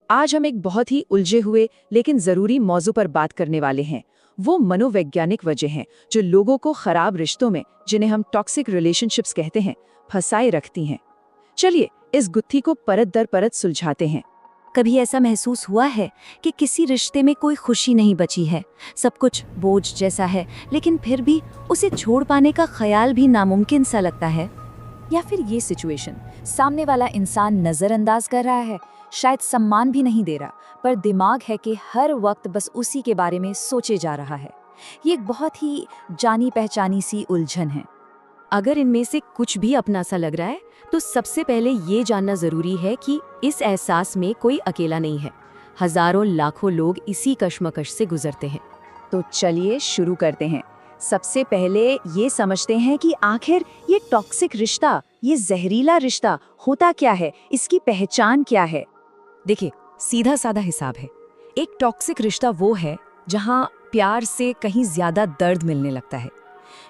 आज हम एक बहुत ही उलझे हुए लेकिन जरूरी मौजू पर बात करने वाले हैं। वो मनोवैज्ञानिक वजह हैं जो लोगों को खराब रिश्तों में, जिन्हें हम टॉक्सिक रिलेशनशिप्स कहते हैं, फंसाए रखती हैं। चलिए इस गुत्थी को परत दर परत सुलझाते हैं। कभी ऐसा महसूस हुआ है कि किसी रिश्ते में कोई खुशी नहीं बची है, सब कुछ बोझ जैसा है, लेकिन फिर भी उसे छोड़ पाने का ख्याल भी नामुमकिन सा लगता है? या फिर ये सिचुएशन, सामने वाला इंसान नजरअंदाज कर रहा है, शायद सम्मान भी नहीं दे रहा, पर दिमाग है कि हर वक्त बस उसी के बारे में सोचे जा रहा है। ये एक बहुत ही जानी पहचानी सी उलझन है। अगर इनमें से कुछ भी अपना सा लग रहा है तो सबसे पहले ये जानना जरूरी है कि इस एहसास में कोई अकेला नहीं है। हजारों लाखों लोग इसी कश्मकश से गुजरते हैं। तो चलिए शुरू करते हैं। सबसे पहले ये समझते हैं कि आखिर ये टॉक्सिक रिश्ता, ये जहरीला रिश्ता होता क्या है, इसकी पहचान क्या है। देखिए, सीधा साधा हिसाब है। एक टॉक्सिक रिश्ता वो है जहाँ प्यार से कहीं ज्यादा दर्द मिलने लगता है,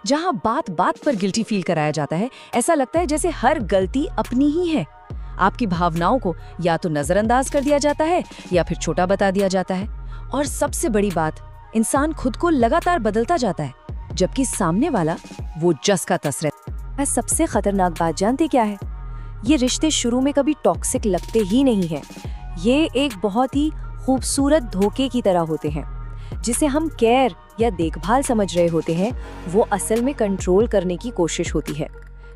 जहाँ बात बात पर गिल्टी फील कराया जाता है। ऐसा लगता है जैसे हर गलती अपनी ही है। आपकी भावनाओं को या तो नजरअंदाज कर दिया जाता है या फिर छोटा बता दिया जाता है। और सबसे बड़ी बात, इंसान खुद को लगातार बदलता जाता है, जबकि सामने वाला वो जस का तस रहता है। सबसे खतरनाक बात जानते क्या है? ये रिश्ते शुरू में कभी टॉक्सिक लगते ही नहीं है। ये एक बहुत ही खूबसूरत धोखे की तरह होते हैं। जिसे हम केयर या देखभाल समझ रहे होते हैं, वो असल में कंट्रोल करने की कोशिश होती है।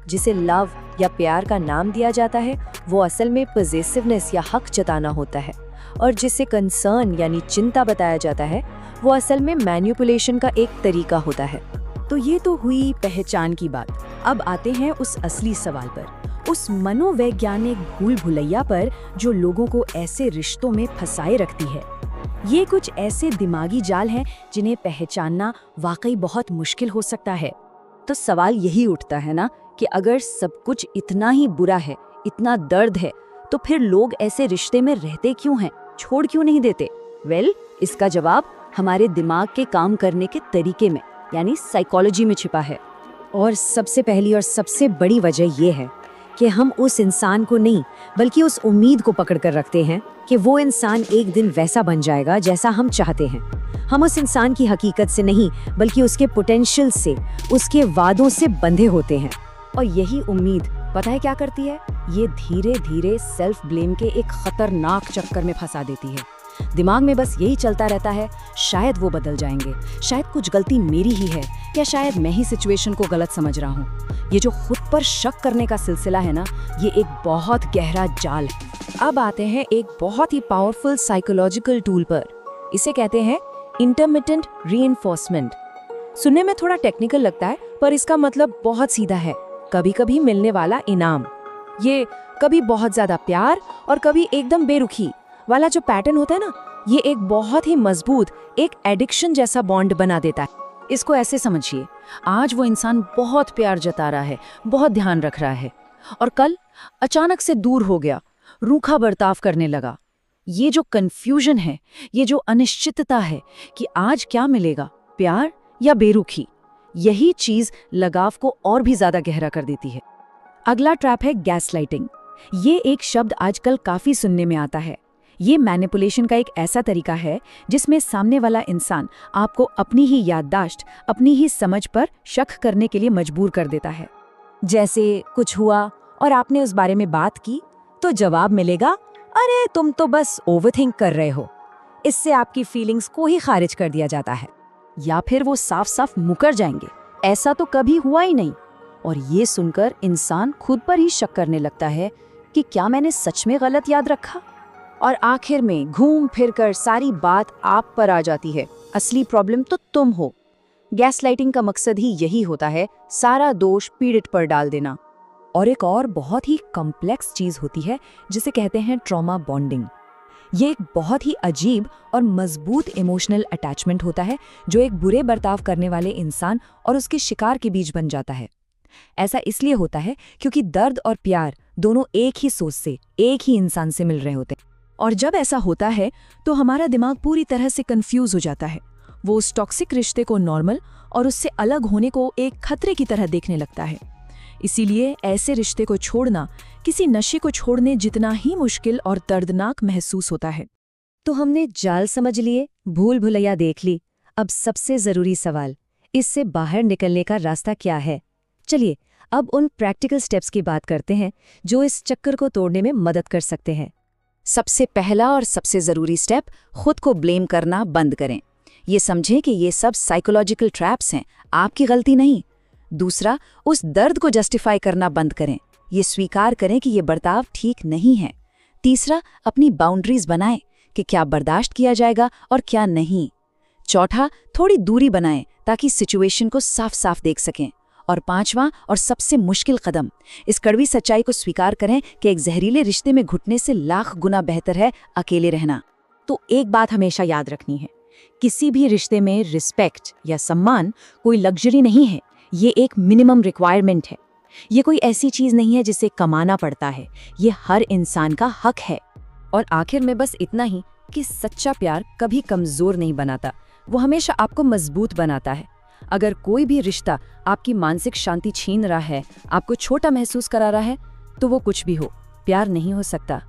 जिसे लव या प्यार का नाम दिया जाता है, वो असल में पॉसेसिवनेस या हक जताना होता है। और जिसे कंसर्न यानी चिंता बताया जाता है, वो असल में मैनिपुलेशन का एक तरीका होता है। तो ये तो हुई पहचान की बात। अब आते हैं उस असली सवाल पर, उस मनोवैज्ञानिक भूल भुलैया पर जो लोगों को ऐसे रिश्तों में फंसाए रखती है। ये कुछ ऐसे दिमागी जाल हैं जिन्हें पहचानना वाकई बहुत मुश्किल हो सकता है। तो सवाल यही उठता है ना कि अगर सब कुछ इतना ही बुरा है, इतना दर्द है, तो फिर लोग ऐसे रिश्ते में रहते क्यों हैं, छोड़ क्यों नहीं देते? इसका जवाब हमारे दिमाग के काम करने के तरीके में, यानी साइकोलॉजी में छिपा है। और सबसे पहली और सबसे बड़ी वजह ये है कि हम उस इंसान को नहीं, बल्कि उस उम्मीद को पकड़ कर रखते हैं कि वो इंसान एक दिन वैसा बन जाएगा जैसा हम चाहते हैं। हम उस इंसान की हकीकत से नहीं, बल्कि उसके पोटेंशियल से, उसके वादों से बंधे होते हैं। और यही उम्मीद पता है क्या करती है? ये धीरे धीरे सेल्फ ब्लेम के एक खतरनाक चक्कर में फंसा देती है। दिमाग में बस यही चलता रहता है, शायद वो बदल जाएंगे, शायद कुछ गलती मेरी ही है, या शायद मैं ही सिचुएशन को गलत समझ रहा हूँ। ये जो खुद पर शक करने का सिलसिला है ना, ये एक बहुत गहरा जाल है। अब आते हैं एक बहुत ही पावरफुल साइकोलॉजिकल टूल पर। इसे कहते हैं इंटरमिटेंट रीइंफोर्समेंट। सुनने में थोड़ा टेक्निकल लगता है, पर इसका मतलब बहुत सीधा है। कभी कभी मिलने वाला इनाम। ये कभी बहुत ज्यादा प्यार और कभी एकदम बेरुखी वाला जो पैटर्न होता है ना, ये एक बहुत ही मजबूत, एक एडिक्शन जैसा बॉन्ड बना देता है। इसको ऐसे समझिए, आज वो इंसान बहुत प्यार जता रहा है, बहुत ध्यान रख रहा है, और कल अचानक से दूर हो गया, रूखा बर्ताव करने लगा। ये जो कंफ्यूजन है, ये जो अनिश्चितता है कि आज क्या मिलेगा, प्यार या बेरुखी, यही चीज लगाव को और भी ज्यादा गहरा कर देती है। अगला ट्रैप है गैसलाइटिंग। ये एक शब्द आजकल काफी सुनने में आता है। ये मैनिपुलेशन का एक ऐसा तरीका है जिसमें सामने वाला इंसान आपको अपनी ही याददाश्त, अपनी ही समझ पर शक करने के लिए मजबूर कर देता है। जैसे कुछ हुआ और आपने उस बारे में बात की, तो जवाब मिलेगा, अरे तुम तो बस ओवरथिंक कर रहे हो। इससे आपकी फीलिंग्स को ही खारिज कर दिया जाता है। या फिर वो साफ साफ मुकर जाएंगे, ऐसा तो कभी हुआ ही नहीं। और ये सुनकर इंसान खुद पर ही शक करने लगता है कि क्या मैंने सच में गलत याद रखा। और आखिर में घूम फिर कर सारी बात आप पर आ जाती है, असली प्रॉब्लम तो तुम हो। गैसलाइटिंग का मकसद ही यही होता है, सारा दोष पीड़ित पर डाल देना। और एक और बहुत ही कॉम्प्लेक्स चीज होती है जिसे कहते हैं ट्रॉमा बॉन्डिंग। ये एक बहुत ही अजीब और मजबूत इमोशनल अटैचमेंट होता है जो एक बुरे बर्ताव करने वाले इंसान और उसके शिकार के बीच बन जाता है। ऐसा इसलिए होता है क्योंकि दर्द और प्यार दोनों एक ही सोच से, एक ही इंसान से मिल रहे होते हैं। और जब ऐसा होता है तो हमारा दिमाग पूरी तरह से कंफ्यूज हो जाता है। वो उस टॉक्सिक रिश्ते को नॉर्मल और उससे अलग होने को एक खतरे की तरह देखने लगता है। इसीलिए ऐसे रिश्ते को छोड़ना किसी नशे को छोड़ने जितना ही मुश्किल और दर्दनाक महसूस होता है। तो हमने जाल समझ लिए, भूल भुलैया देख ली। अब सबसे जरूरी सवाल, इससे बाहर निकलने का रास्ता क्या है? चलिए अब उन प्रैक्टिकल स्टेप्स की बात करते हैं जो इस चक्कर को तोड़ने में मदद कर सकते हैं। सबसे पहला और सबसे ज़रूरी स्टेप, खुद को ब्लेम करना बंद करें। ये समझें कि ये सब साइकोलॉजिकल ट्रैप्स हैं, आपकी गलती नहीं। दूसरा, उस दर्द को जस्टिफाई करना बंद करें, ये स्वीकार करें कि ये बर्ताव ठीक नहीं है। तीसरा, अपनी बाउंड्रीज बनाएं कि क्या बर्दाश्त किया जाएगा और क्या नहीं। चौथा, थोड़ी दूरी बनाएं ताकि सिचुएशन को साफ साफ देख सकें। और पांचवां और सबसे मुश्किल कदम, इस कड़वी सच्चाई को स्वीकार करें कि एक जहरीले रिश्ते में घुटने से लाख गुना बेहतर है अकेले रहना। तो एक बात हमेशा याद रखनी है, किसी भी रिश्ते में रिस्पेक्ट या सम्मान कोई लग्जरी नहीं है, ये एक मिनिमम रिक्वायरमेंट है। ये कोई ऐसी चीज नहीं है जिसे कमाना पड़ता है, ये हर इंसान का हक है। और आखिर में बस इतना ही कि सच्चा प्यार कभी कमजोर नहीं बनाता, वो हमेशा आपको मजबूत बनाता है। अगर कोई भी रिश्ता आपकी मानसिक शांति छीन रहा है, आपको छोटा महसूस करा रहा है, तो वो कुछ भी हो, प्यार नहीं हो सकता।